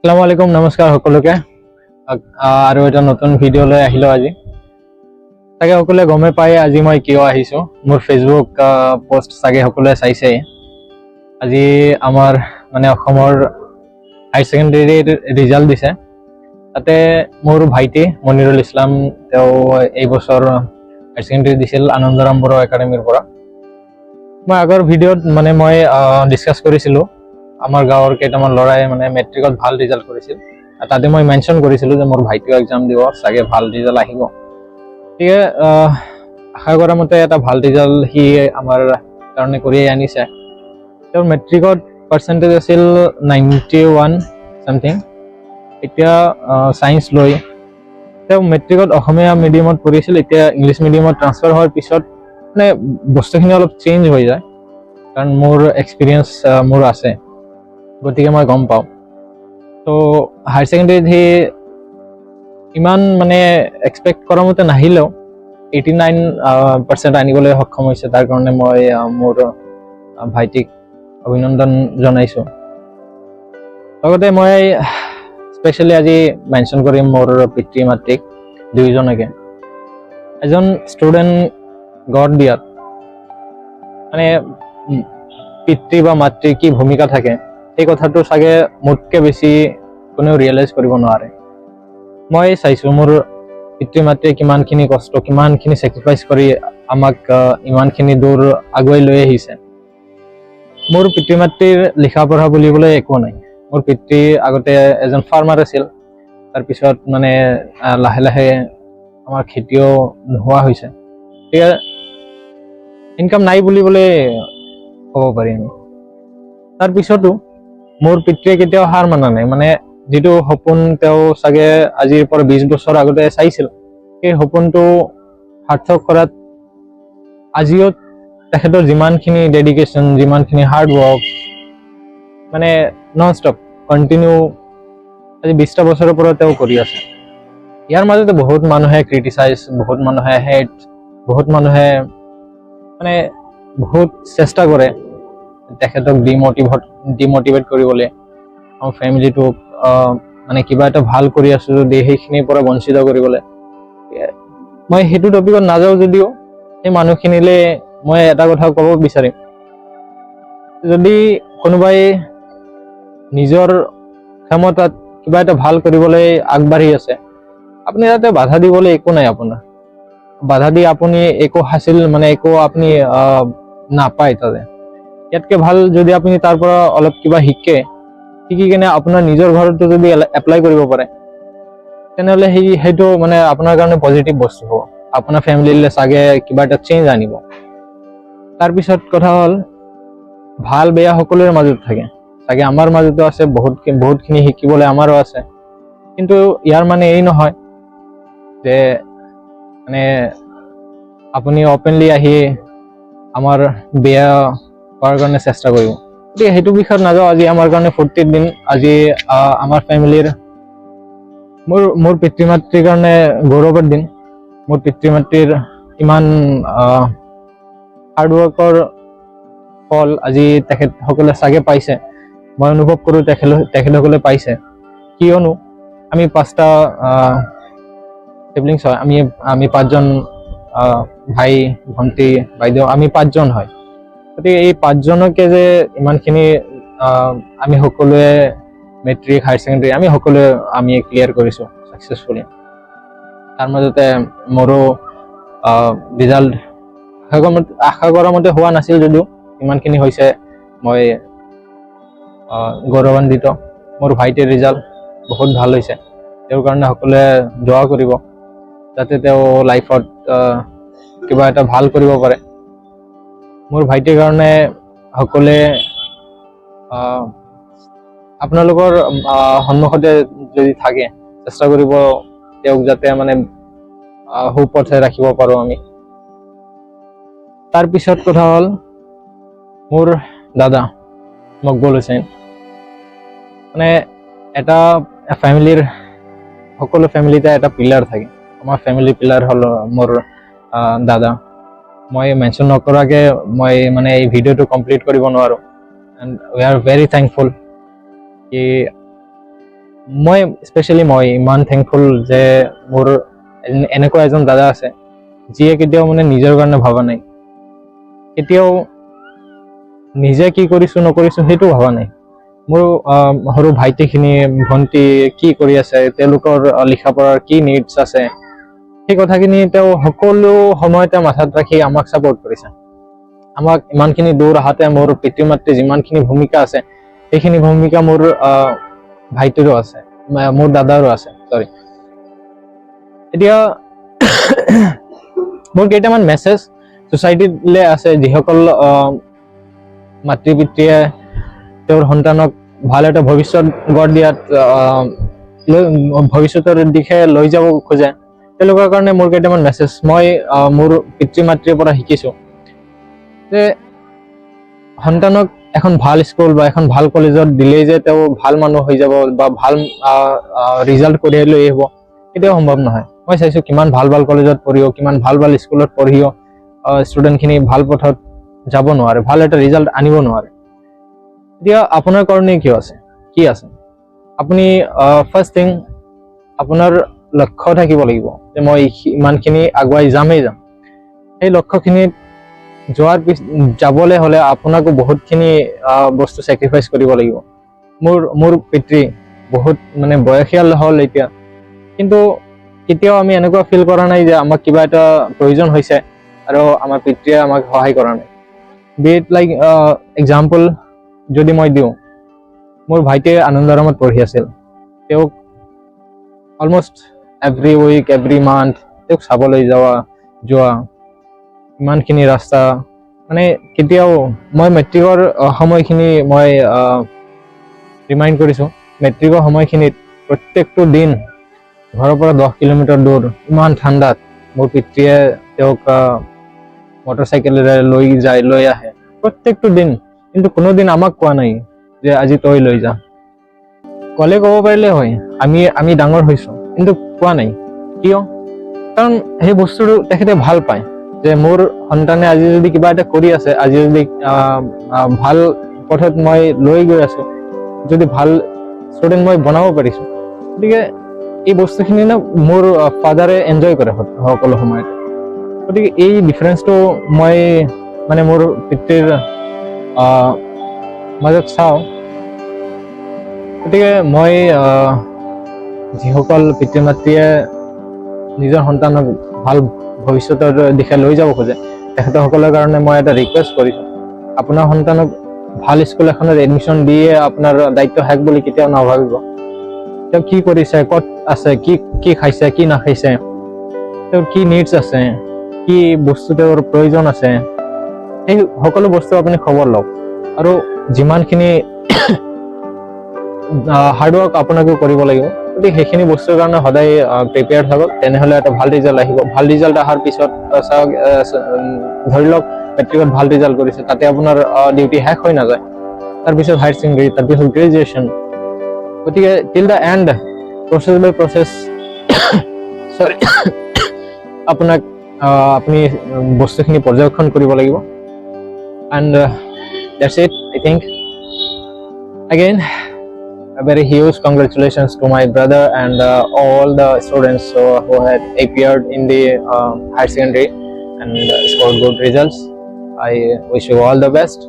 আসসালামু আলাইকুম, নমস্কাৰ সকলোকে। আৰু এটা নতুন ভিডিঅ' লৈ আহিলো আজি। চাগে সকলোৱে গমে পাই আজি মই কিয় আহিছো। মোৰ ফেচবুক পোষ্ট চাগে সকলোৱে চাইছে। আজি আমাৰ মানে অসমৰ হায়াৰ ছেকেণ্ডেৰীৰ ৰিজাল্ট দিছে। তাতে মোৰ ভাইটি মনিৰুল ইছলাম তেওঁ এই বছৰ হায়াৰ ছেকেণ্ডেৰী দিছিল আনন্দৰাম বড়ো একাডেমীৰ পৰা। মই আগৰ ভিডিঅ'ত মানে মই ডিছকাছ কৰিছিলোঁ আমাৰ গাঁৱৰ কেইটামান ল'ৰাই মানে মেট্ৰিকত ভাল ৰিজাল্ট কৰিছিল। তাতে মই মেনশ্যন কৰিছিলোঁ যে মোৰ ভাইটিও এক্সাম দিব, চাগে ভাল ৰিজাল্ট আহিব। গতিকে আশা কৰা মতে এটা ভাল ৰিজাল্ট সি আমাৰ কাৰণে কঢ়িয়াই আনিছে। তেওঁৰ মেট্ৰিকত পাৰ্চেণ্টেজ আছিল 91 ছামথিং। এতিয়া ছায়েন্স লৈ তেওঁ মেট্ৰিকত অসমীয়া মিডিয়ামত পঢ়িছিল, এতিয়া ইংলিছ মিডিয়ামত ট্ৰান্সফাৰ হোৱাৰ পিছত মানে বস্তুখিনি অলপ চেঞ্জ হৈ যায়। কাৰণ মোৰ এক্সপিৰিয়েঞ্চ মোৰ আছে, গতিকে মই গম পাওঁ। তো হায়াৰ ছেকেণ্ডেৰীত সি ইমান মানে এক্সপেক্ট কৰা মতে নাহিলেও 89% আনিবলৈ সক্ষম হৈছে। তাৰ কাৰণে মই মোৰ ভাইটিক অভিনন্দন জনাইছোঁ। লগতে মই স্পেচিয়েলি আজি মেনশ্যন কৰিম মোৰ পিতৃ মাতৃক দুয়োজনকে। এজন ষ্টুডেণ্ট গঢ় দিয়াত মানে পিতৃ বা মাতৃৰ কি ভূমিকা থাকে সেই কথাটো চাগে মোতকৈ বেছি কোনেও ৰিয়েলাইজ কৰিব নোৱাৰে। মই চাইছোঁ মোৰ পিতৃ মাতৃয়ে কিমানখিনি কষ্ট, কিমানখিনি ছেক্ৰিফাইচ কৰি আমাক ইমানখিনি দূৰ আগুৱাই লৈ আহিছে। মোৰ পিতৃ মাতৃৰ লিখা পঢ়া বুলিবলৈ একো নাই। মোৰ পিতৃ আগতে এজন ফাৰ্মাৰ আছিল, তাৰপিছত মানে লাহে লাহে আমাৰ খেতিও নোহোৱা হৈছে। এতিয়া ইনকাম নাই বুলিবলৈ ক'ব পাৰি আমি। তাৰপিছতো মোৰ পিতৃয়ে কেতিয়াও হাৰ মানা নাই। মানে যিটো সপোন তেওঁ চাগে আজিৰ পৰা 20 বছৰ আগতে চাইছিল, সেই সপোনটো সাৰ্থক কৰাত আজিও তেখেতৰ যিমানখিনি ডেডিকেশ্যন, যিমানখিনি হাৰ্ড ৱৰ্ক মানে নন ষ্টপ কণ্টিনিউ আজি 20টা বছৰৰ পৰা তেওঁ কৰি আছে। ইয়াৰ মাজতে বহুত মানুহে ক্ৰিটিচাইজ, বহুত মানুহে হেট, বহুত মানুহে মানে বহুত চেষ্টা কৰে তেখেতক ডিমটিভেট কৰিবলৈ, আমাৰ ফেমিলিটোক মানে কিবা এটা ভাল কৰি আছোঁ যদি সেইখিনিৰ পৰা বঞ্চিত কৰিবলৈ। মই সেইটো টপিকত নাযাওঁ যদিও সেই মানুহখিনিলে মই এটা কথা ক'ব বিচাৰিম, যদি কোনোবাই নিজৰ ক্ষমতাত কিবা এটা ভাল কৰিবলৈ আগবাঢ়ি আছে, আপুনি তাতে বাধা দিবলৈ একো নাই। আপোনাৰ বাধা দি আপুনি একো হাচিল মানে একো আপুনি নাপায় তাতে। ইয়াতকৈ ভাল যদি আপুনি তাৰ পৰা অলপ কিবা শিকি কিনে আপোনাৰ নিজৰ ঘৰতো যদি এপ্লাই কৰিব পাৰে, তেনেহ'লে সেইটো মানে আপোনাৰ কাৰণে পজিটিভ বস্তু হ'ব। আপোনাৰ ফেমিলিলৈ চাগে কিবা এটা চেঞ্জ আনিব। তাৰপিছত কথা হ'ল, ভাল বেয়া সকলোৰে মাজত থাকে, চাগে আমাৰ মাজতো আছে, বহুতখিনি শিকিবলৈ আমাৰো আছে। কিন্তু ইয়াৰ মানে এই নহয় যে মানে আপুনি অপেনলি আহি আমাৰ বেয়া কৰাৰ কাৰণে চেষ্টা কৰিব। গতিকে সেইটো বিষয়ত নাযাওঁ। আজি আমাৰ কাৰণে ফূৰ্তিৰ দিন। আজি আমাৰ ফেমিলিৰ মোৰ পিতৃ মাতৃৰ কাৰণে গৌৰৱৰ দিন। মোৰ পিতৃ মাতৃৰ ইমান হাৰ্ডৱৰ্কৰ ফল আজি তেখেতসকলে চাগে পাইছে। মই অনুভৱ কৰোঁ তেখেতসকলে পাইছে, কিয়নো আমি 5টা চিবলিংছ হয়। আমি 5জন ভাই, ভণ্টি, বাইদেউ, আমি 5জন হয়। গতিকে এই 5জনকে যে ইমানখিনি আমি সকলোৱে মেট্ৰিক, হায়াৰ ছেকেণ্ডেৰী আমি সকলোৱে ক্লিয়াৰ কৰিছোঁ ছাকচেছফুলি। তাৰ মাজতে মোৰো ৰিজাল্ট আশা কৰা মতে হোৱা নাছিল যদিও ইমানখিনি হৈছে, মই গৌৰৱান্বিত। মোৰ ভাইটিৰ ৰিজাল্ট বহুত ভাল হৈছে। তেওঁৰ কাৰণে সকলোৱে দোৱা কৰিব যাতে তেওঁ লাইফত কিবা এটা ভাল কৰিব পাৰে। মোৰ ভাইটিৰ কাৰণে সকলোৱে আপোনালোকৰ সন্মুখতে যদি থাকে চেষ্টা কৰিব তেওঁক যাতে মানে সুপথে ৰাখিব পাৰোঁ আমি। তাৰপিছত কথা হ'ল মোৰ দাদা মকবুল হুছেইন। মানে এটা ফেমিলিৰ সকলো ফেমিলিতে এটা পিলাৰ থাকে। আমাৰ ফেমিলিৰ পিলাৰ হ'ল মোৰ দাদা। মই মেনশ্যন নকৰাকৈ মই মানে এই ভিডিঅ'টো কমপ্লিট কৰিব নোৱাৰোঁ। And we are very thankful কি মই স্পেচিয়েলি মই ইমান থেংকফুল যে মোৰ এনেকুৱা এজন দাদা আছে যিয়ে কেতিয়াও মানে নিজৰ কাৰণে ভবা নাই, কেতিয়াও নিজে কি কৰিছো নকৰিছো সেইটো ভবা নাই। মোৰ সৰু ভাইটিখিনি ভণ্টি কি কৰি আছে, তেওঁলোকৰ লিখা পঢ়াৰ কি নিডছ আছে, সেই কথাখিনি তেওঁ সকলো সময়তে মাথাত ৰাখি আমাক ছাপোৰ্ট কৰিছে। আমাক ইমানখিনি দূৰ অহাতে মোৰ পিতৃ মাতৃ যিমানখিনি ভূমিকা আছে সেইখিনি ভূমিকা মোৰ ভাইটিৰো আছে, মোৰ দাদাৰো আছে। চৰি, এতিয়া মোৰ কেইটামান মেছেজ ছ'চাইটিলৈ আছে, যিসকল মাতৃ পিতৃয়ে তেওঁৰ সন্তানক ভাল এটা ভৱিষ্যত গঢ় দিয়াত ভৱিষ্যতৰ দিশে লৈ যাব খোজে, তেওঁলোকৰ কাৰণে মোৰ কেইটামান মেছেজ মই মোৰ পিতৃ মাতৃৰ পৰা শিকিছোঁ যে সন্তানক এখন ভাল স্কুল বা এখন ভাল কলেজত দিলেই যে তেওঁ ভাল মানুহ হৈ যাব বা ভাল ৰিজাল্ট কঢ়িয়াই লৈ আহিব, কেতিয়াও সম্ভৱ নহয়। মই চাইছোঁ কিমান ভাল ভাল কলেজত পঢ়িও, কিমান ভাল ভাল স্কুলত পঢ়িও ষ্টুডেণ্টখিনি ভাল পথত যাব নোৱাৰে, ভাল এটা ৰিজাল্ট আনিব নোৱাৰে। এতিয়া আপোনাৰ কাৰণে কি আছে? আপুনি ফাৰ্ষ্ট থিং আপোনাৰ লক্ষ্য থাকিব লাগিব যে মই ইমানখিনি আগুৱাই যাম। সেই লক্ষ্যখিনিত যাবলৈ হ'লে আপোনাকো বহুতখিনি বস্তু চেক্ৰিফাইচ কৰিব লাগিব। মোৰ পিতৃ বহুত মানে বয়সীয়াল হ'ল এতিয়া, কিন্তু কেতিয়াও আমি এনেকুৱা ফিল কৰা নাই যে আমাক কিবা এটা প্ৰয়োজন হৈছে আৰু আমাৰ পিতৃয়ে আমাক সহায় কৰা নাই। বি ইট লাইক এক্সাম্পল যদি মই দিওঁ, মোৰ ভাইটিয়ে আনন্দৰামত পঢ়ি আছিল, তেওঁক almost every week every month তেওঁক চাবলৈ যোৱা ইমানখিনি ৰাস্তা, মানে কেতিয়াও মই মেট্ৰিকৰ সময়খিনি মই ৰিমাইণ্ড কৰিছোঁ, মেট্ৰিকৰ সময়খিনিত প্ৰত্যেকটো দিন ঘৰৰ পৰা 10 কিলোমিটাৰ দূৰ ইমান ঠাণ্ডাত মোৰ পিতৃয়ে তেওঁক মটৰচাইকেলেৰে লৈ আহে প্ৰত্যেকটো দিন, কিন্তু কোনোদিন আমাক কোৱা নাই যে আজি তই লৈ যা। ক'লে ক'ব পাৰিলে হয় আমি ডাঙৰ হৈছোঁ, কিন্তু কোৱা নাই। কিয়? কাৰণ সেই বস্তুটো তেখেতে ভাল পায় যে মোৰ সন্তানে আজি যদি কিবা এটা কৰি আছে, আজি যদি ভাল পথত মই লৈ গৈ আছোঁ, যদি ভাল ষ্টুডেণ্ট মই বনাব পাৰিছোঁ, গতিকে এই বস্তুখিনি না মোৰ ফাদাৰে এনজয় কৰে সকলো সময়তে। গতিকে এই ডিফাৰেঞ্চটো মই মানে মোৰ পিতৃৰ মাজত চাওঁ। গতিকে মই যিসকল পিতৃ মাতৃয়ে নিজৰ সন্তানক ভাল ভৱিষ্যতৰ দিশে লৈ যাব খোজে, তেখেতসকলৰ কাৰণে মই এটা ৰিকুৱেষ্ট কৰিছোঁ, আপোনাৰ সন্তানক ভাল স্কুল এখনত এডমিশ্যন দিয়ে আপোনাৰ দায়িত্ব শেষ বুলি কেতিয়াও নাভাবিব। তেওঁ কি কৰিছে, ক'ত আছে, কি খাইছে, কি নাখাইছে, তেওঁৰ কি নিডছ আছে, কি বস্তু তেওঁৰ প্ৰয়োজন আছে, সেই সকলো বস্তু আপুনি খবৰ লওক। আৰু যিমানখিনি হাৰ্ডৱৰ্ক আপোনাকো কৰিব লাগিব, গতিকে সেইখিনি বস্তুৰ কাৰণে সদায় প্ৰিপেয়াৰ থাকক, তেনেহ'লে এটা ভাল ৰিজাল্ট আহিব। ভাল ৰিজাল্ট অহাৰ পিছত চাওক, ধৰি লওক মেট্ৰিকত ভাল ৰিজাল্ট কৰিছে, তাতে আপোনাৰ ডিউটি শেষ হৈ নাযায়, তাৰপিছত হায়াৰ ছেকেণ্ডেৰী, তাৰপিছত গ্ৰেজুৱেশ্যন। গতিকে till the end process by process আপুনি বস্তুখিনি পৰ্যবেক্ষণ কৰিব লাগিব। And that's it, I think. Again, a very huge congratulations to my brother and all the students who had appeared in the higher secondary and scored good results. I wish you all the best.